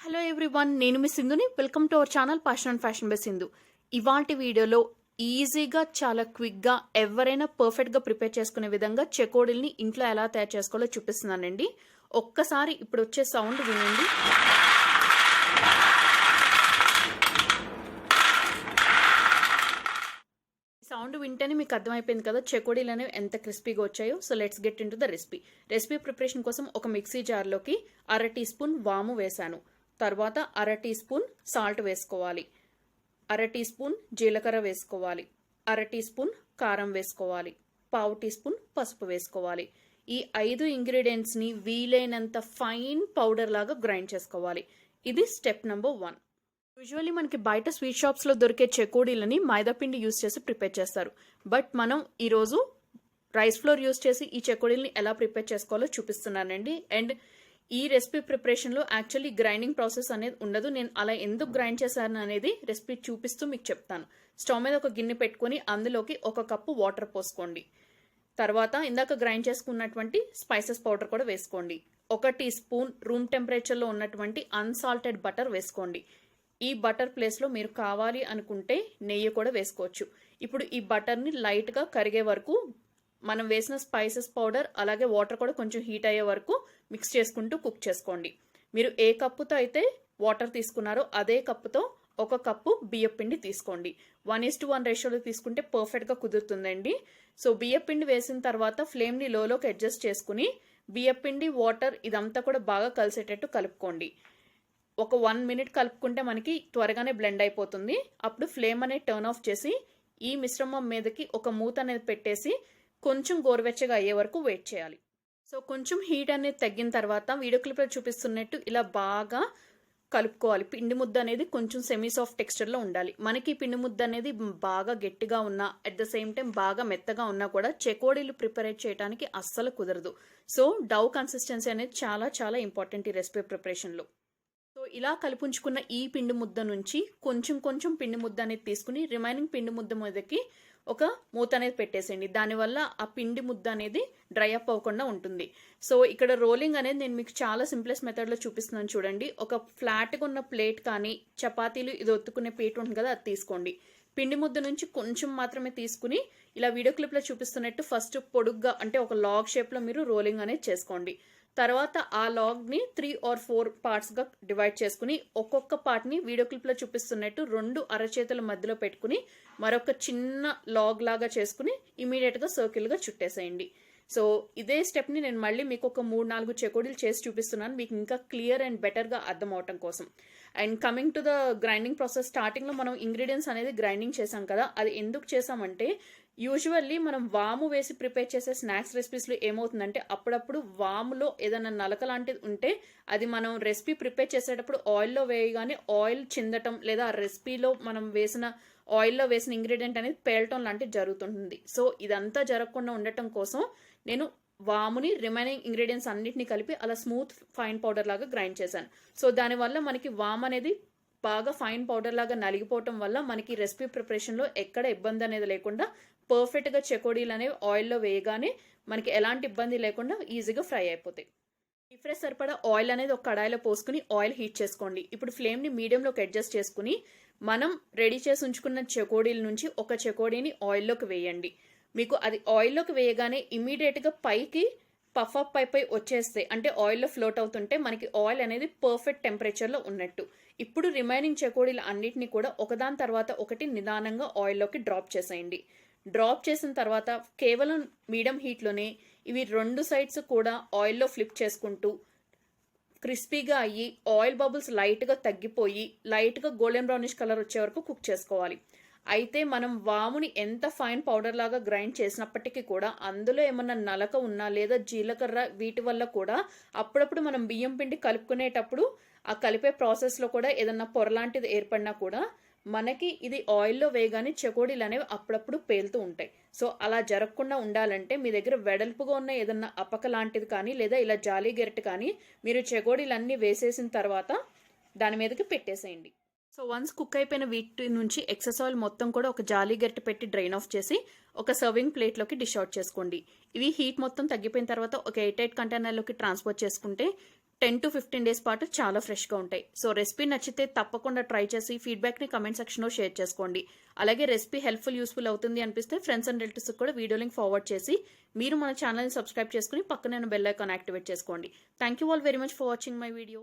Hello everyone, నేను మీ సింధుని. Welcome to our channel passion and fashion by Sindhu. ఇవాల్టి వీడియోలో ఈజీగా చాలా క్విక్గా ఎవరైనా పర్ఫెక్ట్గా ప్రిపేర్ చేసుకునే విధంగా చెకోడీల్ని ఇంట్లో ఎలా తయారు చేసుకోవాలో చూపిస్తున్నానండి. ఒక్కసారి ఇప్పుడు వచ్చే సౌండ్ వినండి. సౌండ్ వింటేనే మీకు అర్థమైపోయింది కదా చెకోడీలు అనేవి ఎంత క్రిస్పీగా వచ్చాయో. So let's get in to the recipe preparation కోసం ఒక మిక్సీ జార్లోకి 1/2 టీ స్పూన్ వాము వేసాను. తర్వాత 1/2 టీ స్పూన్ సాల్ట్ వేసుకోవాలి, 1/2 టీ స్పూన్ జీలకర్ర వేసుకోవాలి, 1/2 టీ స్పూన్ కారం వేసుకోవాలి, 1/2 టీ స్పూన్ పసుపు వేసుకోవాలి. ఈ 5 ఇంగ్రీడియంట్స్ని వీలైనంత ఫైన్ పౌడర్ లాగా గ్రైండ్ చేసుకోవాలి. ఇది స్టెప్ నెంబర్ 1. యూజువల్లీ మనకి బయట స్వీట్ షాప్స్లో దొరికే చెకోడీలని మైదాపిండి యూస్ చేసి ప్రిపేర్ చేస్తారు. బట్ మనం ఈరోజు రైస్ ఫ్లోర్ యూస్ చేసి ఈ చెకోడీలని ఎలా ప్రిపేర్ చేసుకోవాలో చూపిస్తున్నానండి. అండ్ ఈ రెసిపీ ప్రిపరేషన్లో యాక్చువల్లీ గ్రైండింగ్ ప్రాసెస్ అనేది ఉండదు. నేను అలా ఎందుకు గ్రైండ్ చేశాను అనేది రెసిపీ చూపిస్తూ మీకు చెప్తాను. స్టవ్ మీద ఒక గిన్నె పెట్టుకొని అందులోకి 1 కప్పు వాటర్ పోసుకోండి. తర్వాత ఇందాక గ్రైండ్ చేసుకున్నటువంటి స్పైసెస్ పౌడర్ కూడా వేసుకోండి. 1 టీ స్పూన్ రూమ్ టెంపరేచర్లో ఉన్నటువంటి అన్సాల్టెడ్ బటర్ వేసుకోండి. ఈ బటర్ ప్లేస్లో మీరు కావాలి అనుకుంటే నెయ్యి కూడా వేసుకోవచ్చు. ఇప్పుడు ఈ బటర్ని లైట్గా కరిగే వరకు మనం వేసిన స్పైసెస్ పౌడర్ అలాగే వాటర్ కూడా కొంచెం హీట్ అయ్యే వరకు మిక్స్ చేసుకుంటూ కుక్ చేసుకోండి. మీరు ఏ కప్పుతో అయితే వాటర్ తీసుకున్నారో అదే కప్పుతో 1 కప్పు బియ్యపిండి తీసుకోండి. 1:1 రేషియోలో తీసుకుంటే పర్ఫెక్ట్గా కుదురుతుందండి. సో బియ్యపిండి వేసిన తర్వాత ఫ్లేమ్ని లోలోకి అడ్జస్ట్ చేసుకుని బియ్యపిండి వాటర్ ఇదంతా కూడా బాగా కలిసేటట్టు కలుపుకోండి. ఒక 1 మినిట్ కలుపుకుంటే మనకి త్వరగానే బ్లెండ్ అయిపోతుంది. అప్పుడు ఫ్లేమ్ అనేది టర్న్ ఆఫ్ చేసి ఈ మిశ్రమం మీదకి ఒక మూత అనేది పెట్టేసి కొంచెం గోరువెచ్చగా అయ్యే వరకు వెయిట్ చేయాలి. సో కొంచెం హీట్ అనేది తగ్గిన తర్వాత వీడియో క్లిప్లో చూపిస్తున్నట్టు ఇలా బాగా కలుపుకోవాలి. పిండి ముద్ద అనేది కొంచెం సెమీ సాఫ్ట్ టెక్స్చర్లో ఉండాలి. మనకి పిండి ముద్ద అనేది బాగా గట్టిగా ఉన్నా అట్ ద సేమ్ టైం బాగా మెత్తగా ఉన్నా కూడా చెకోడీలు ప్రిపేర్ చేయడానికి అస్సలు కుదరదు. సో డౌ కన్సిస్టెన్సీ అనేది చాలా చాలా ఇంపార్టెంట్ ఈ రెసిపీ ప్రిపరేషన్లో. సో ఇలా కలిపుంచుకున్న ఈ పిండి ముద్ద నుంచి కొంచెం పిండి ముద్ద అనేది తీసుకుని రిమైనింగ్ పిండి ముద్ద మీదకి ఒక మూత అనేది పెట్టేసేయండి. దానివల్ల ఆ పిండి ముద్ద అనేది డ్రై అప్ అవ్వకుండా ఉంటుంది. సో ఇక్కడ రోలింగ్ అనేది నేను మీకు చాలా సింప్లెస్ట్ మెథడ్లో చూపిస్తున్నాను చూడండి. ఒక ఫ్లాట్గా ఉన్న ప్లేట్ కానీ చపాతీలు ఇది ఒత్తుకునే ప్లేట్ ఉంటుంది కదా, అది తీసుకోండి. పిండి ముద్ద నుంచి కొంచెం మాత్రమే తీసుకుని ఇలా వీడియో క్లిప్లో చూపిస్తున్నట్టు ఫస్ట్ పొడుగ్గా అంటే ఒక లాగ్ షేప్లో మీరు రోలింగ్ అనేది చేసుకోండి. తర్వాత ఆ లాగ్ని 3 or 4 పార్ట్స్గా డివైడ్ చేసుకుని ఒక్కొక్క పార్ట్ని వీడియో క్లిప్లో చూపిస్తున్నట్టు 2 అరచేతుల మధ్యలో పెట్టుకుని మరొక చిన్న లాగ్ లాగా చేసుకుని ఇమీడియట్గా సర్కిల్గా చుట్టేసేయండి. సో ఇదే స్టెప్ని నేను మళ్ళీ మీకు ఒక 3-4 చెకోడీలు చేసి చూపిస్తున్నాను, మీకు ఇంకా క్లియర్ అండ్ బెటర్గా అర్థం అవటం కోసం. And coming to the grinding process, స్టార్టింగ్లో మనం ఇంగ్రీడియంట్స్ అనేది గ్రైండింగ్ చేసాం కదా, అది ఎందుకు చేసామంటే యూజువల్లీ మనం వాము వేసి ప్రిపేర్ చేసే స్నాక్స్ రెసిపీస్లో ఏమవుతుందంటే అప్పుడప్పుడు వాములో ఏదైనా నలక లాంటిది ఉంటే అది మనం రెసిపీ ప్రిపేర్ చేసేటప్పుడు ఆయిల్లో వేయగానే ఆయిల్ చిందటం లేదా ఆ రెసిపీలో మనం ఆయిల్లో వేసిన ఇంగ్రీడియంట్ అనేది పేలటం లాంటిది జరుగుతుంటుంది. సో ఇదంతా జరగకుండా ఉండటం కోసం నేను వాముని రిమైనింగ్ ఇంగ్రీడియంట్స్ అన్నిటిని కలిపి అలా స్మూత్ ఫైన్ పౌడర్ లాగా గ్రైండ్ చేశాను. సో దానివల్ల మనకి వామ్ అనేది బాగా ఫైన్ పౌడర్ లాగా నలిగిపోవటం వల్ల మనకి రెసిపీ ప్రిపరేషన్లో ఎక్కడ ఇబ్బంది అనేది లేకుండా పర్ఫెక్ట్గా చెకోడీలు అనేవి ఆయిల్లో వేయగానే మనకి ఎలాంటి ఇబ్బంది లేకుండా ఈజీగా ఫ్రై అయిపోతాయి. డీప్ ఫ్రై సరిపడా ఆయిల్ అనేది ఒక కడాయిలో పోసుకుని ఆయిల్ హీట్ చేసుకోండి. ఇప్పుడు ఫ్లేమ్ని మీడియంలోకి అడ్జస్ట్ చేసుకుని మనం రెడీ చేసి ఉంచుకున్న చెకోడీల నుంచి ఒక చెకోడీని ఆయిల్లోకి వేయండి. మీకు అది ఆయిల్లోకి వేయగానే ఇమీడియట్గా పైకి పఫ్ అప్ పై వచ్చేస్తే అంటే ఆయిల్లో ఫ్లోట్ అవుతుంటే మనకి ఆయిల్ అనేది పర్ఫెక్ట్ టెంపరేచర్లో ఉన్నట్టు. ఇప్పుడు రిమైనింగ్ చెకోడీలు అన్నిటినీ కూడా ఒకదాని తర్వాత ఒకటి నిదానంగా ఆయిల్లోకి డ్రాప్ చేసేయండి. డ్రాప్ చేసిన తర్వాత కేవలం మీడియం హీట్లోనే ఇవి 2 సైడ్స్ కూడా ఆయిల్లో ఫ్లిప్ చేసుకుంటూ క్రిస్పీగా అయ్యి ఆయిల్ బబుల్స్ లైట్గా తగ్గిపోయి లైట్గా గోల్డెన్ బ్రౌనిష్ కలర్ వచ్చే వరకు కుక్ చేసుకోవాలి. అయితే మనం వాముని ఎంత ఫైన్ పౌడర్ లాగా గ్రైండ్ చేసినప్పటికీ కూడా అందులో ఏమన్నా నలక ఉన్నా లేదా జీలకర్ర వీటి వల్ల కూడా అప్పుడప్పుడు మనం బియ్యం పిండి కలుపుకునేటప్పుడు ఆ కలిపే ప్రాసెస్లో కూడా ఏదన్నా పొరలాంటిది ఏర్పడినా కూడా మనకి ఇది ఆయిల్లో వేయగానే చెకోడీలు అనేవి అప్పుడప్పుడు పేలుతూ ఉంటాయి. సో అలా జరగకుండా ఉండాలంటే మీ దగ్గర వెడల్పుగా ఉన్న ఏదన్నా అపక లాంటిది కానీ లేదా ఇలా జాలీ గెరట్ కానీ మీరు చెకోడీలు అన్నీ వేసేసిన తర్వాత దాని మీదకి పెట్టేసేయండి. సో వన్స్ కుక్ అయిపోయిన వీటి నుంచి ఎక్సెస్ ఆయిల్ మొత్తం కూడా ఒక జాలీ గరిటె పెట్టి డ్రైన్ ఆఫ్ చేసి ఒక సర్వింగ్ ప్లేట్లోకి డిష్ అవుట్ చేసుకోండి. ఇవి హీట్ మొత్తం తగ్గిపోయిన తర్వాత ఒక ఎయిర్ టైట్ కంటైనర్లోకి ట్రాన్స్ఫర్ చేసుకుంటే 10 to 15 డేస్ పాటు చాలా ఫ్రెష్గా ఉంటాయి. సో రెసిపీ నచ్చితే తప్పకుండా ట్రై చేసి ఫీడ్బ్యాక్ని కమెంట్ సెక్షన్లో షేర్ చేసుకోండి. అలాగే రెసిపీ యూస్ఫుల్ అవుతుంది అనిపిస్తే ఫ్రెండ్స్ అండ్ రిలేటివ్స్కి కూడా వీడియో లింక్ ఫార్వర్డ్ చేసి మీరు మన ఛానల్ని సబ్స్క్రైబ్ చేసుకుని పక్కనే బెల్ ఐకాన్ యాక్టివేట్ చేసుకోండి. Thank you all very much for watching my video.